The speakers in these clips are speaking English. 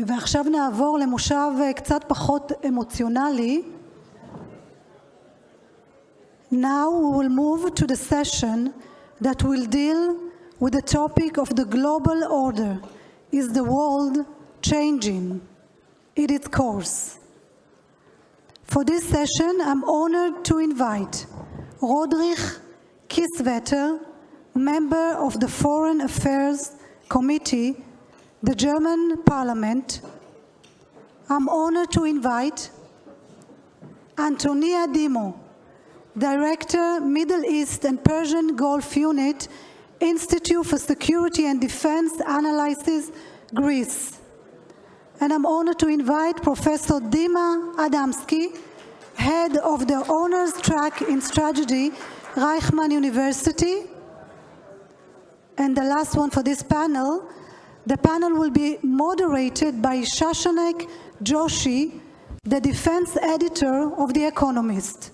ועכשיו נעבור למושב קצת פחות אמוציונלי. Now we will move to the session that will deal with the topic of the global order. Is the world changing in its course? For this session, I'm honored to invite Roderich, Kiesewetter, member of the Foreign Affairs Committee, the German Parliament. I'm honored to invite Antonia Dimou, Director, Middle East and Persian Gulf Unit, Institute for Security and Defense Analysis, Greece. And I'm honored to invite Professor Dima Adamsky, Head of the Honors Track in Strategy, Reichman University. And the last one for this panel, the panel will be moderated by Shashank Joshi, the defense editor of The Economist.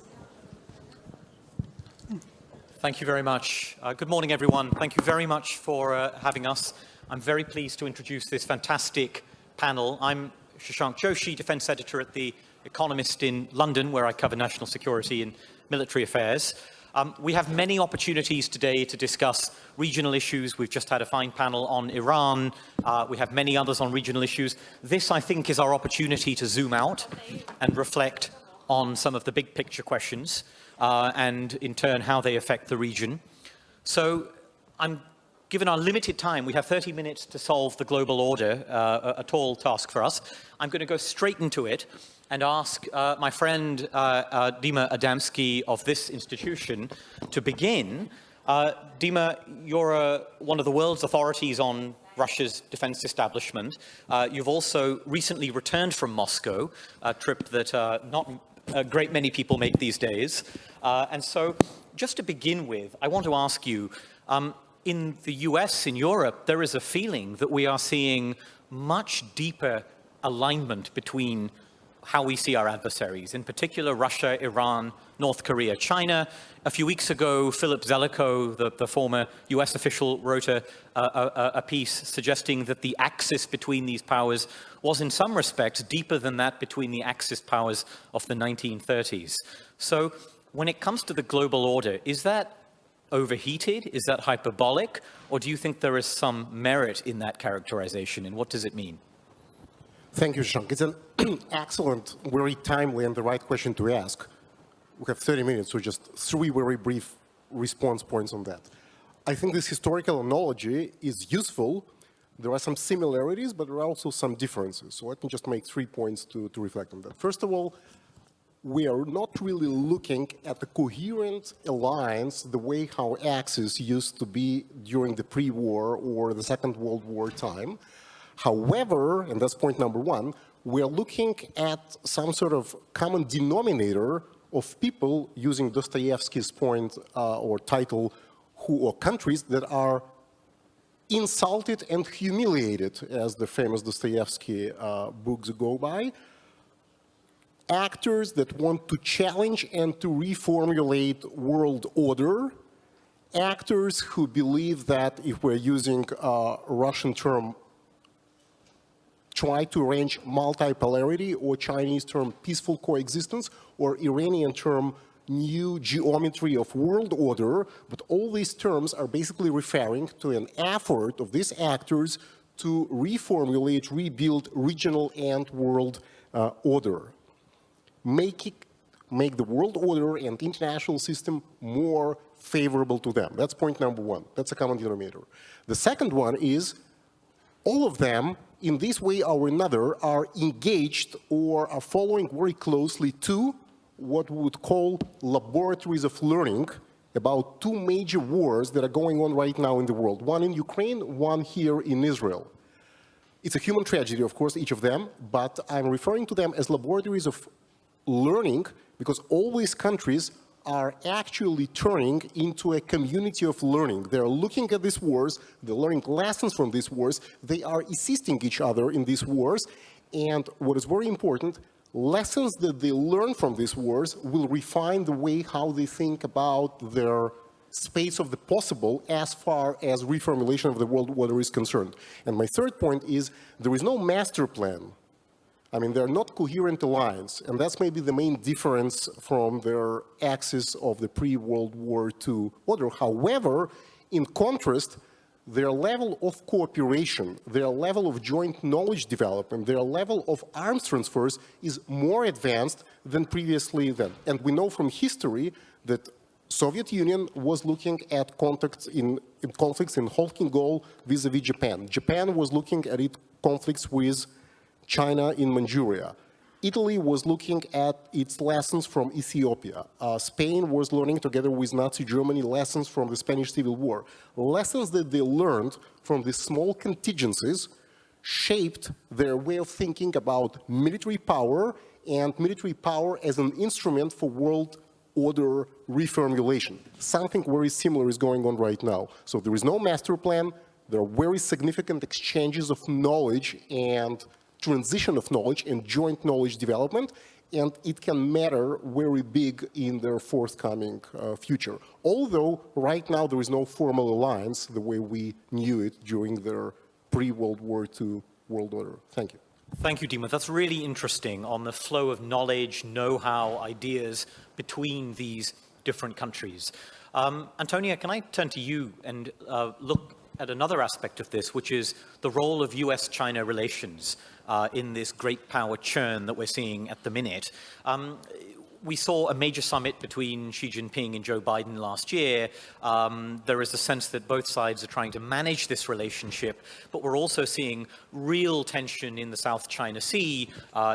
Thank you very much. Good morning, everyone. Thank you very much for having us. I'm very pleased to introduce this fantastic panel. I'm Shashank Joshi, defense editor at The Economist in London, where I cover national security and military affairs. We have many opportunities today to discuss regional issues. We've just had a fine panel on Iran. We have many others on regional issues. This, I think, is our opportunity to zoom out and reflect on some of the big picture questions and, in turn, how they affect the region. So, given our limited time, we have 30 minutes to solve the global order, a tall task for us. I'm going to go straight into it and ask my friend Dima Adamsky of this institution to begin. Dima, you're one of the world's authorities on Russia's defense establishment. You've also recently returned from Moscow, a trip that not a great many people make these days. And so, just to begin with, I want to ask you, in the US, in Europe, there is a feeling that we are seeing much deeper alignment between how we see our adversaries, in particular Russia, Iran, North Korea, China. A few weeks ago, Philip Zelikow, the former US official, wrote a piece suggesting that the axis between these powers was in some respects deeper than that between the Axis powers of the 1930s. So when it comes to the global order, is that overheated? Is that hyperbolic? Or do you think there is some merit in that characterization? And what does it mean? Thank you, Shashank. It's an excellent, very timely and the right question to ask. We have 30 minutes, so just 3 very brief response points on that. I think this historical analogy is useful. There are some similarities, but there are also some differences. So let me just make 3 points to reflect on that. First of all, we are not really looking at the coherent alliance the way how Axis used to be during the pre-war or the Second World War time. However, and that's point number 1, we're looking at some sort of common denominator of people, using Dostoevsky's point or title, or countries that are insulted and humiliated, as the famous Dostoevsky books go by. Actors that want to challenge and to reformulate world order. Actors who believe that, if we're using a Russian term, try to arrange multipolarity, or Chinese term peaceful coexistence, or Iranian term new geometry of world order. But all these terms are basically referring to an effort of these actors to reformulate, rebuild regional and world order. Make the world order and international system more favorable to them. That's point number 1. That's a common denominator. The second one is all of them, in this way or another, are engaged or are following very closely to what we would call laboratories of learning about 2 major wars that are going on right now in the world. One in Ukraine, one here in Israel. It's a human tragedy, of course, each of them, but I'm referring to them as laboratories of learning because all these countries are actually turning into a community of learning. They're looking at these wars, they're learning lessons from these wars, they are assisting each other in these wars, and what is very important, lessons that they learn from these wars will refine the way how they think about their space of the possible as far as reformulation of the world order is concerned. And my third point is there is no master plan. I mean, they're not coherent alliance, and that's maybe the main difference from their axis of the pre-World War II order. However, in contrast, their level of cooperation, their level of joint knowledge development, their level of arms transfers is more advanced than previously then. And we know from history that Soviet Union was looking at conflicts in Holking Goal vis-a-vis Japan. Japan was looking at its conflicts with China in Manchuria. Italy was looking at its lessons from Ethiopia. Spain was learning together with Nazi Germany lessons from the Spanish Civil War. Lessons that they learned from these small contingencies shaped their way of thinking about military power and military power as an instrument for world order reformulation. Something very similar is going on right now. So there is no master plan. There are very significant exchanges of knowledge and transition of knowledge and joint knowledge development, and it can matter very big in their forthcoming future. Although right now there is no formal alliance the way we knew it during their pre-World War II world order. Thank you. Thank you, Dima. That's really interesting on the flow of knowledge, know-how, ideas between these different countries. Antonia, can I turn to you and look at another aspect of this, which is the role of US-China relations in this great power churn that we're seeing at the minute. We saw a major summit between Xi Jinping and Joe Biden last year. There is a sense that both sides are trying to manage this relationship, but we're also seeing real tension in the South China Sea.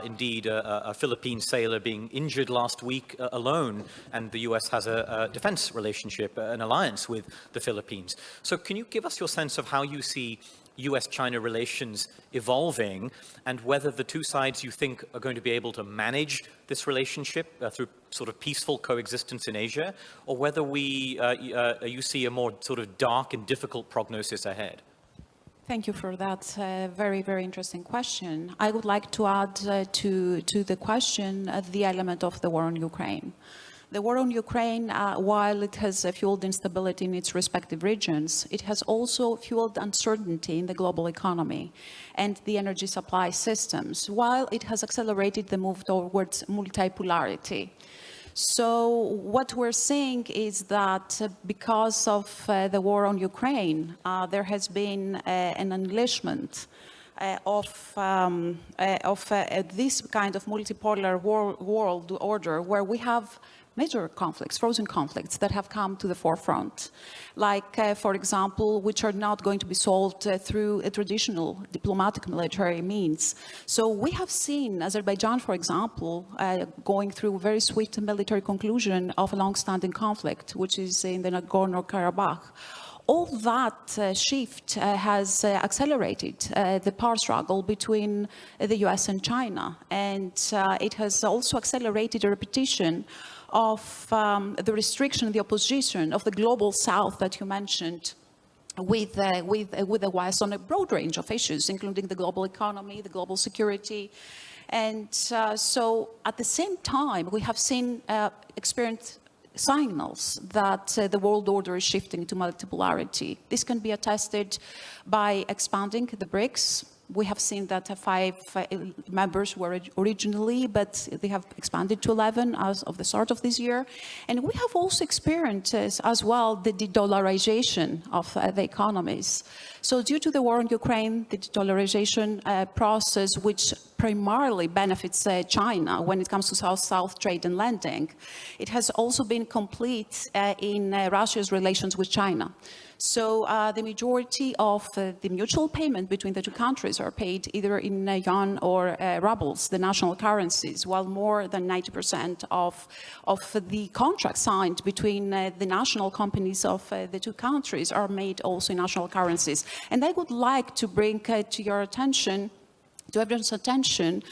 Indeed, a Philippine sailor being injured last week alone, and the US has a defense relationship, an alliance with the Philippines. So can you give us your sense of how you see US-China relations evolving, and whether the two sides you think are going to be able to manage this relationship through sort of peaceful coexistence in Asia, or whether you see a more sort of dark and difficult prognosis ahead? Thank you for that very, very interesting question. I would like to add to the question the element of the war on Ukraine. The war on Ukraine, while it has fueled instability in its respective regions, it has also fueled uncertainty in the global economy and the energy supply systems, while it has accelerated the move towards multipolarity. So what we're seeing is that because of the war on Ukraine, there has been an unleashment of this kind of multipolar world order, where we have major conflicts, frozen conflicts that have come to the forefront, like, for example, which are not going to be solved through a traditional diplomatic military means. So we have seen Azerbaijan, for example, going through a very swift military conclusion of a long-standing conflict, which is in the Nagorno-Karabakh. All that shift has accelerated the power struggle between the US and China, and it has also accelerated a repetition of the restriction, the opposition of the global South that you mentioned with the West on a broad range of issues, including the global economy, the global security. And so at the same time, we have seen experienced signals that the world order is shifting to multipolarity. This can be attested by expanding the BRICS. We have seen that 5 members were originally, but they have expanded to 11 as of the start of this year. And we have also experienced as well the de-dollarization of the economies. So due to the war in Ukraine, the de-dollarization process, which primarily benefits China when it comes to South-South trade and lending, it has also been complete in Russia's relations with China. So the majority of the mutual payment between the two countries are paid either in yuan or rubles, the national currencies, while more than 90% of the contracts signed between the national companies of the two countries are made also in national currencies. And I would like to bring to your attention to everyone's attention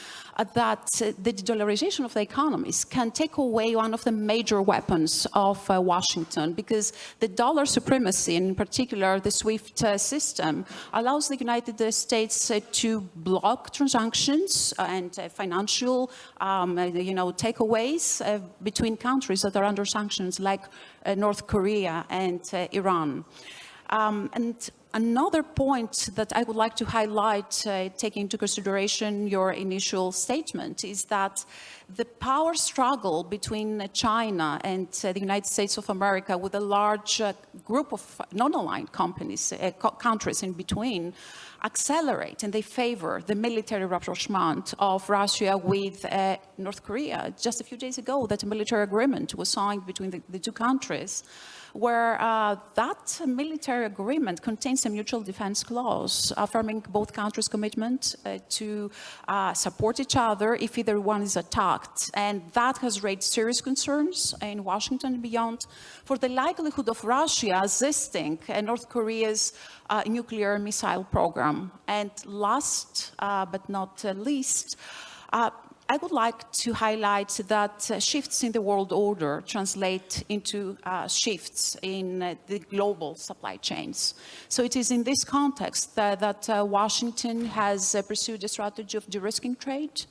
that the de-dollarization of the economies can take away one of the major weapons of Washington, because the dollar supremacy, and in particular the SWIFT system, allows the United States to block transactions and financial takeaways between countries that are under sanctions, like North Korea and Iran. And another point that I would like to highlight, taking into consideration your initial statement, is that the power struggle between China and the United States of America, with a large group of non-aligned companies, countries in between, accelerate, and they favor the military rapprochement of Russia with North Korea. Just a few days ago, that military agreement was signed between the two countries, where that military agreement contains a mutual defense clause affirming both countries' commitment to support each other if either one is attacked. And that has raised serious concerns in Washington and beyond for the likelihood of Russia assisting North Korea's nuclear missile program. And last but not least, I would like to highlight that shifts in the world order translate into shifts in the global supply chains. So it is in this context that Washington has pursued a strategy of de-risking trade.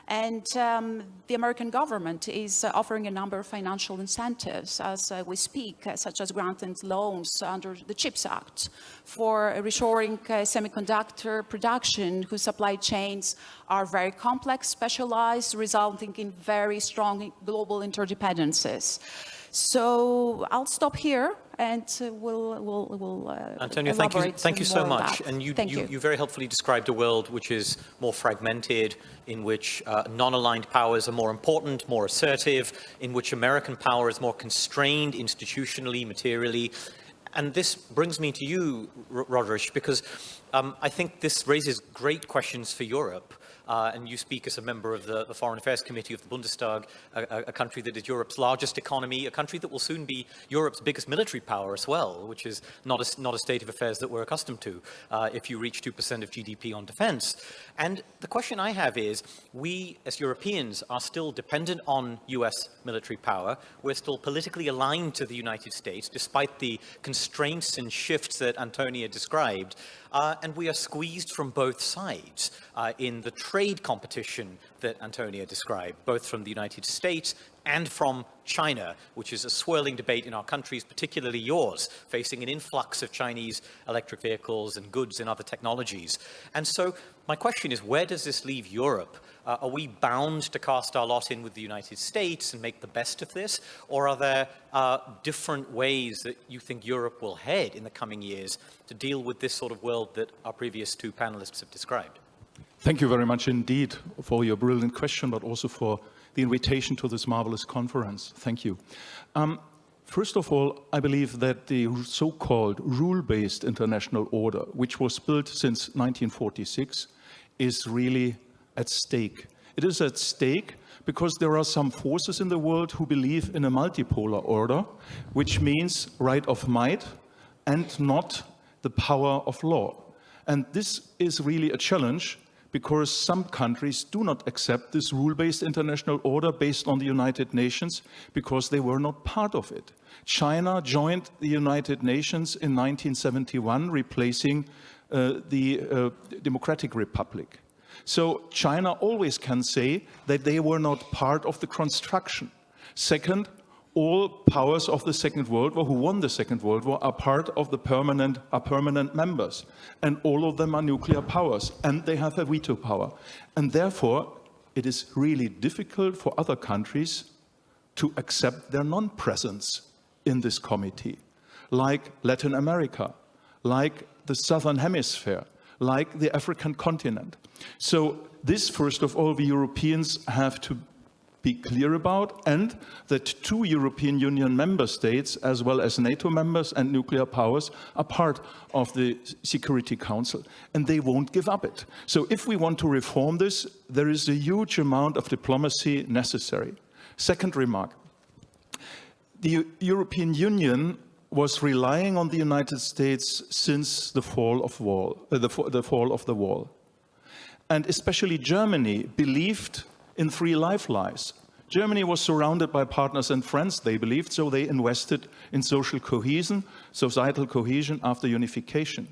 And the American government is offering a number of financial incentives as we speak, such as granting loans under the CHIPS Act for reshoring semiconductor production, whose supply chains are very complex, specialized, resulting in very strong global interdependencies. So I'll stop here, and we'll Antonia, thank you so much. And you very helpfully described a world which is more fragmented, in which non-aligned powers are more important, more assertive, in which American power is more constrained institutionally, materially. And this brings me to you, Roderich, because I think this raises great questions for Europe. And you speak as a member of the Foreign Affairs Committee of the Bundestag, a country that is Europe's largest economy, a country that will soon be Europe's biggest military power as well, which is not a state of affairs that we're accustomed to if you reach 2% of GDP on defense. And the question I have is, we as Europeans are still dependent on US military power. We're still politically aligned to the United States, despite the constraints and shifts that Antonia described. And we are squeezed from both sides in the trade competition that Antonia described, both from the United States and from China, which is a swirling debate in our countries, particularly yours, facing an influx of Chinese electric vehicles and goods and other technologies. And so my question is, where does this leave Europe? Are we bound to cast our lot in with the United States and make the best of this? Or are there different ways that you think Europe will head in the coming years to deal with this sort of world that our previous two panelists have described? Thank you very much indeed for your brilliant question, but also for the invitation to this marvelous conference. Thank you. First of all, I believe that the so-called rule-based international order, which was built since 1946, is really at stake. It is at stake because there are some forces in the world who believe in a multipolar order, which means right of might and not the power of law. And this is really a challenge, because some countries do not accept this rule-based international order based on the United Nations because they were not part of it. China joined the United Nations in 1971, replacing the Democratic Republic. So China always can say that they were not part of the construction. Second, all powers of the Second World War who won the Second World War are part of the permanent members. And all of them are nuclear powers, and they have a veto power. And therefore, it is really difficult for other countries to accept their non-presence in this committee, like Latin America, like the Southern Hemisphere, like the African continent. So this, first of all, the Europeans have to be clear about, and that two European Union member states, as well as NATO members and nuclear powers, are part of the Security Council, and they won't give up it. So if we want to reform this, there is a huge amount of diplomacy necessary. Second remark, the European Union was relying on the United States since the fall of the wall. and especially Germany, believed in three lifelines. Germany was surrounded by partners and friends, they believed, so they invested in social cohesion, societal cohesion after unification.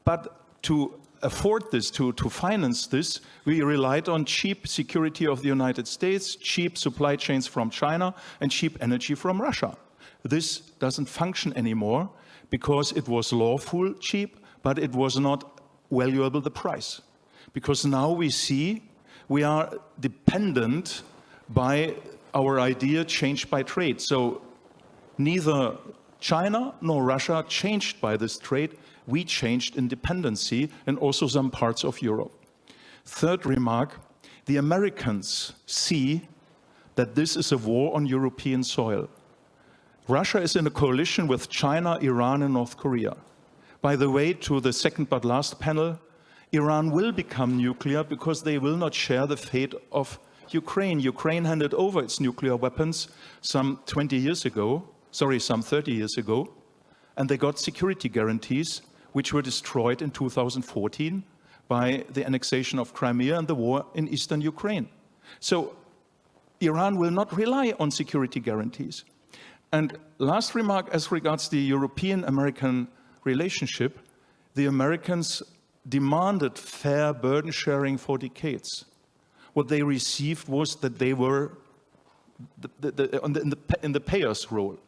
But to afford this, to finance this, we relied on cheap security of the United States, cheap supply chains from China, and cheap energy from Russia. This doesn't function anymore because it was lawful cheap, but it was not valuable the price. Because now we see we are dependent by our idea changed by trade. So neither China nor Russia changed by this trade. We changed in dependency and also some parts of Europe. Third remark, the Americans see that this is a war on European soil. Russia is in a coalition with China, Iran and North Korea. By the way, to the second but last panel, Iran will become nuclear because they will not share the fate of Ukraine. Ukraine handed over its nuclear weapons some 30 years ago, and they got security guarantees which were destroyed in 2014 by the annexation of Crimea and the war in eastern Ukraine. So Iran will not rely on security guarantees. And last remark as regards the European-American relationship, the Americans demanded fair burden sharing for decades. What they received was that they were in the payer's role,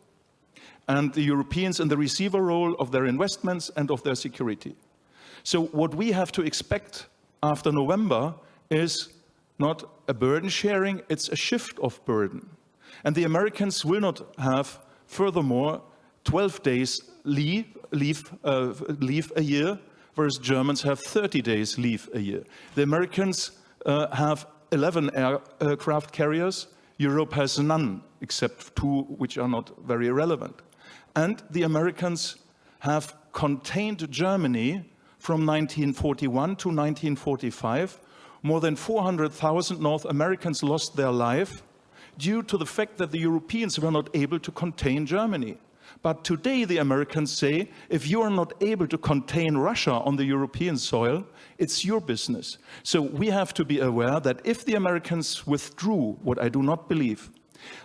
and the Europeans in the receiver role of their investments and of their security. So what we have to expect after November is not a burden sharing, it's a shift of burden. And the Americans will not have, furthermore, 12 days leave a year, whereas Germans have 30 days leave a year. The Americans have 11 aircraft carriers. Europe has none, except 2 which are not very relevant. And the Americans have contained Germany from 1941 to 1945. More than 400,000 North Americans lost their life due to the fact that the Europeans were not able to contain Germany. But today the Americans say, if you are not able to contain Russia on the European soil, it's your business. So we have to be aware that if the Americans withdrew, what I do not believe,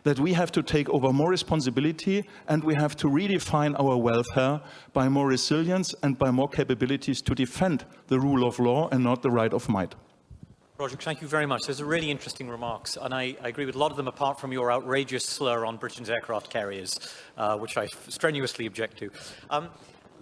that we have to take over more responsibility and we have to redefine our welfare by more resilience and by more capabilities to defend the rule of law and not the right of might. Roger, thank you very much. Those are really interesting remarks, and I agree with a lot of them apart from your outrageous slur on Britain's aircraft carriers, which I strenuously object to.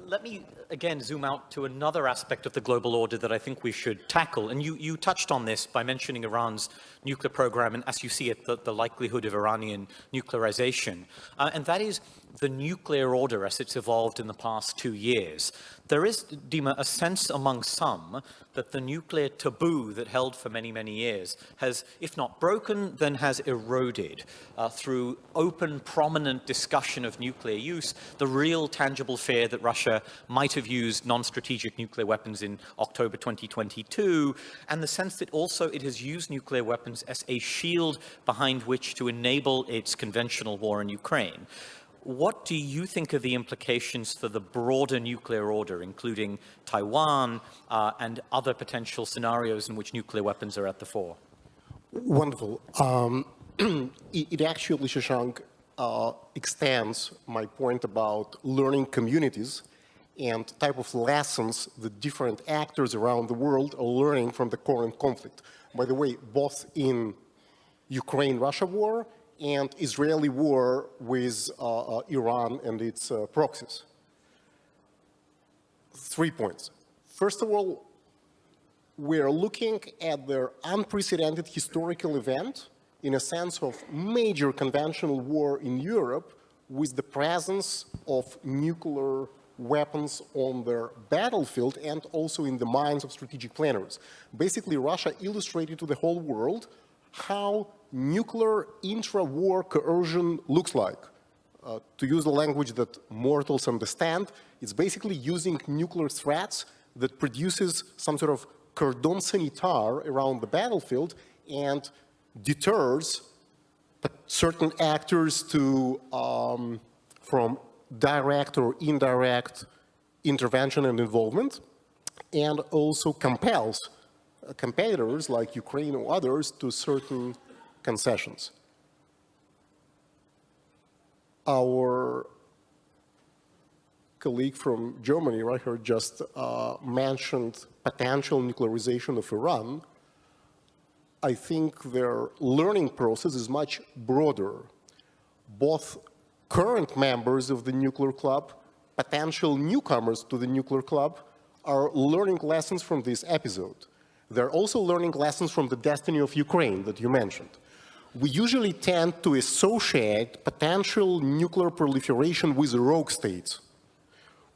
Let me again zoom out to another aspect of the global order that I think we should tackle. And you touched on this by mentioning Iran's nuclear program and, as you see it, the likelihood of Iranian nuclearization. And that is the nuclear order as it's evolved in the past 2 years. There is, Dima, a sense among some that the nuclear taboo that held for many, many years has, if not broken, then has eroded through open, prominent discussion of nuclear use, the real tangible fear that Russia might have used non-strategic nuclear weapons in October 2022, and the sense that also it has used nuclear weapons as a shield behind which to enable its conventional war in Ukraine. What do you think are the implications for the broader nuclear order, including Taiwan and other potential scenarios in which nuclear weapons are at the fore? Wonderful. It actually, Shashank, extends my point about learning communities and type of lessons the different actors around the world are learning from the current conflict. By the way, both in Ukraine-Russia war and Israeli war with Iran and its proxies. 3 points. First of all, we're looking at the unprecedented historical event in a sense of major conventional war in Europe with the presence of nuclear weapons on their battlefield and also in the minds of strategic planners. Basically, Russia illustrated to the whole world how nuclear intra-war coercion looks like. To use the language that mortals understand, it's basically using nuclear threats that produces some sort of cordon sanitaire around the battlefield and deters certain actors to, from direct or indirect intervention and involvement, and also compels competitors like Ukraine or others to certain concessions. Our colleague from Germany, right here, just mentioned potential nuclearization of Iran. I think their learning process is much broader. Both current members of the nuclear club, potential newcomers to the nuclear club, are learning lessons from this episode. They're also learning lessons from the destiny of Ukraine that you mentioned. We usually tend to associate potential nuclear proliferation with rogue states.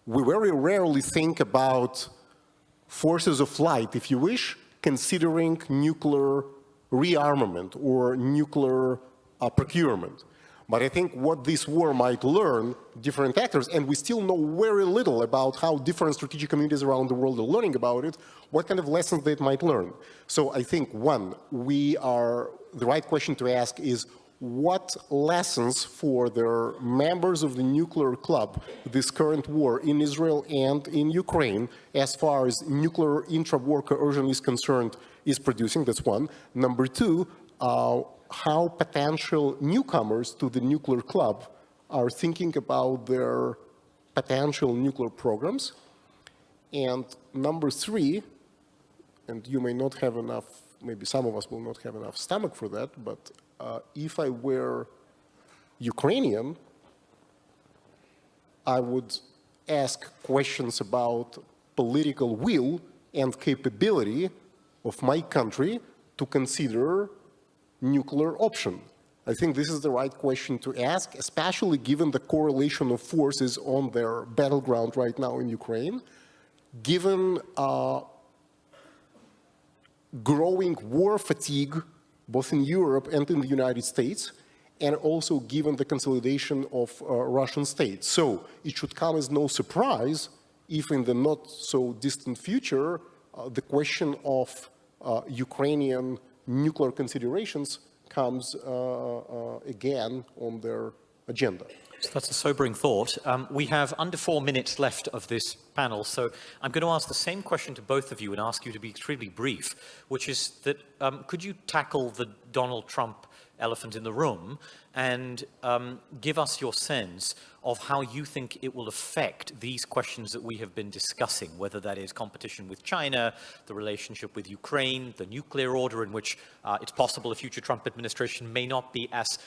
We very rarely think about forces of light, if you wish, considering nuclear rearmament or nuclear procurement. But I think what this war might learn, different actors, and we still know very little about how different strategic communities around the world are learning about it, what kind of lessons they might learn. So I think, one, the right question to ask is, what lessons for their members of the nuclear club, this current war in Israel and in Ukraine, as far as nuclear intra-war coercion is concerned, is producing? That's one. Number two, how potential newcomers to the nuclear club are thinking about their potential nuclear programs. And number three, and you may not have enough, maybe some of us will not have enough stomach for that, but if I were Ukrainian, I would ask questions about political will and capability of my country to consider nuclear option. I think this is the right question to ask, especially given the correlation of forces on their battleground right now in Ukraine, given growing war fatigue both in Europe and in the United States, and also given the consolidation of Russian state. So it should come as no surprise if in the not so distant future, the question of Ukrainian nuclear considerations comes again on their agenda. So that's a sobering thought. We have under 4 minutes left of this panel, so I'm going to ask the same question to both of you and ask you to be extremely brief, which is that could you tackle the Donald Trump elephant in the room and give us your sense of how you think it will affect these questions that we have been discussing, whether that is competition with China, the relationship with Ukraine, the nuclear order in which it's possible a future Trump administration may not be as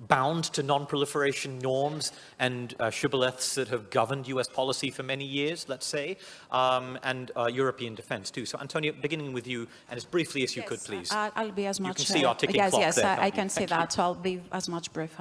bound to non-proliferation norms and shibboleths that have governed US policy for many years, let's say, and European defense too. So Antonia, beginning with you, and as briefly as you could, please. I'll be as much... You can see our ticking clock yes, there, I can see that, so I'll be as much brief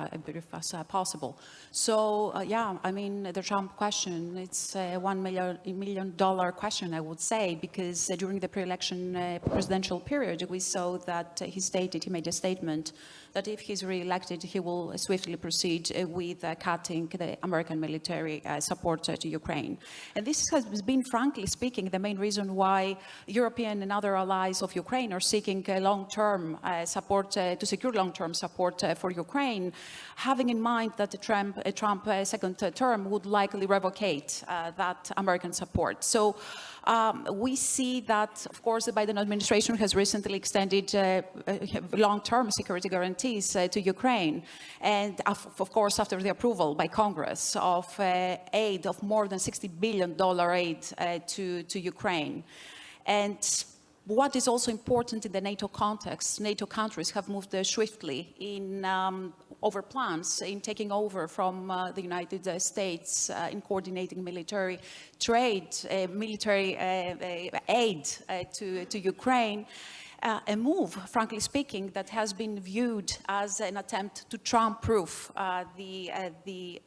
as possible. So, yeah, I mean, the Trump question, it's a $1 million question, I would say, because during the pre-election presidential period, we saw that he made a statement that if he's re-elected, he will swiftly proceed with cutting the American military support to Ukraine. And this has been, frankly speaking, the main reason why European and other allies of Ukraine are seeking long-term support, to secure long-term support for Ukraine, having in mind that the Trump second term would likely revocate that American support. So we see that, of course, the Biden administration has recently extended long-term security guarantees to Ukraine, and of course, after the approval by Congress of aid of more than $60 billion aid to Ukraine. And what is also important in the NATO context, NATO countries have moved swiftly in over plans in taking over from the United States in coordinating military trade, military aid to Ukraine. A move, frankly speaking, that has been viewed as an attempt to Trump-proof the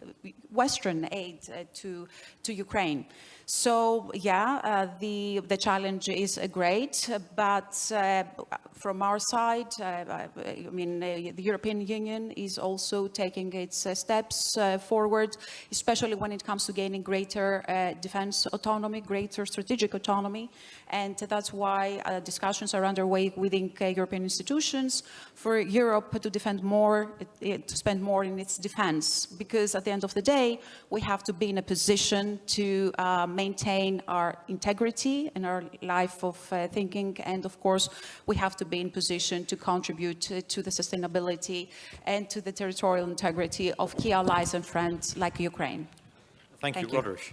Western aid to Ukraine. So, yeah, the challenge is great, but from our side, I mean, the European Union is also taking its steps forward, especially when it comes to gaining greater defense autonomy, greater strategic autonomy, and that's why discussions are underway way within European institutions for Europe to defend more, to spend more in its defense. Because at the end of the day, we have to be in a position to maintain our integrity in our life of thinking. And of course, we have to be in position to contribute to the sustainability and to the territorial integrity of key allies and friends like Ukraine. Thank you, Roderich.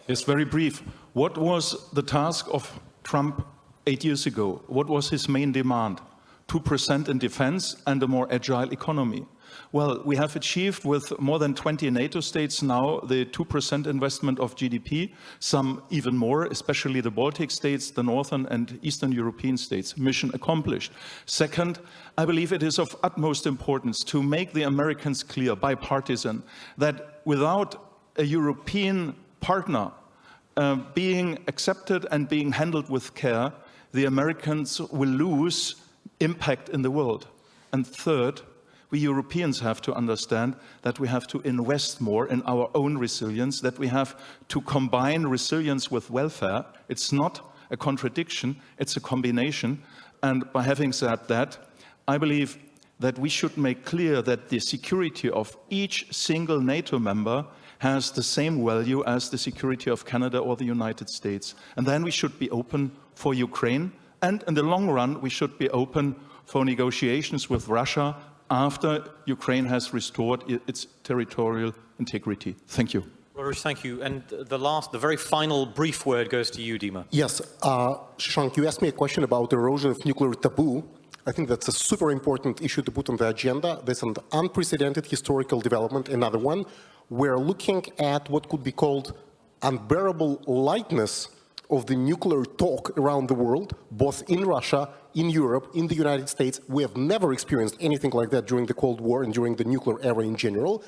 Yes, very brief. What was the task of Trump 8 years ago? What was his main demand? 2% in defense and a more agile economy. Well, we have achieved with more than 20 NATO states now the 2% investment of GDP, some even more, especially the Baltic states, the Northern and Eastern European states. Mission accomplished. Second, I believe it is of utmost importance to make the Americans clear, bipartisan, that without a European partner being accepted and being handled with care, the Americans will lose impact in the world. And third, we Europeans have to understand that we have to invest more in our own resilience, that we have to combine resilience with welfare. It's not a contradiction, it's a combination. And by having said that, I believe that we should make clear that the security of each single NATO member has the same value as the security of Canada or the United States. And then we should be open for Ukraine. And in the long run, we should be open for negotiations with Russia after Ukraine has restored its territorial integrity. Thank you. Roderich, thank you. And the very final brief word goes to you, Dima. Yes, Shashank, you asked me a question about erosion of nuclear taboo. I think that's a super important issue to put on the agenda. There's an unprecedented historical development, another one. We're looking at what could be called unbearable lightness of the nuclear talk around the world, both in Russia, in Europe, in the United States. We have never experienced anything like that during the Cold War and during the nuclear era in general.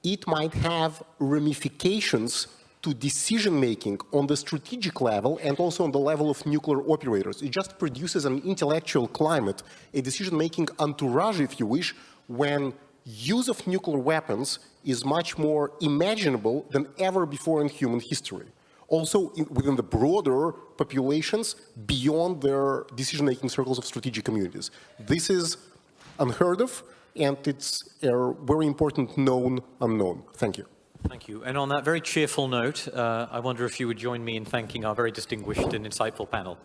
It might have ramifications to decision-making on the strategic level and also on the level of nuclear operators. It just produces an intellectual climate, a decision-making entourage, if you wish, when use of nuclear weapons is much more imaginable than ever before in human history. Also within the broader populations beyond their decision-making circles of strategic communities. This is unheard of, and it's a very important known unknown. Thank you. Thank you. And on that very cheerful note, I wonder if you would join me in thanking our very distinguished and insightful panel.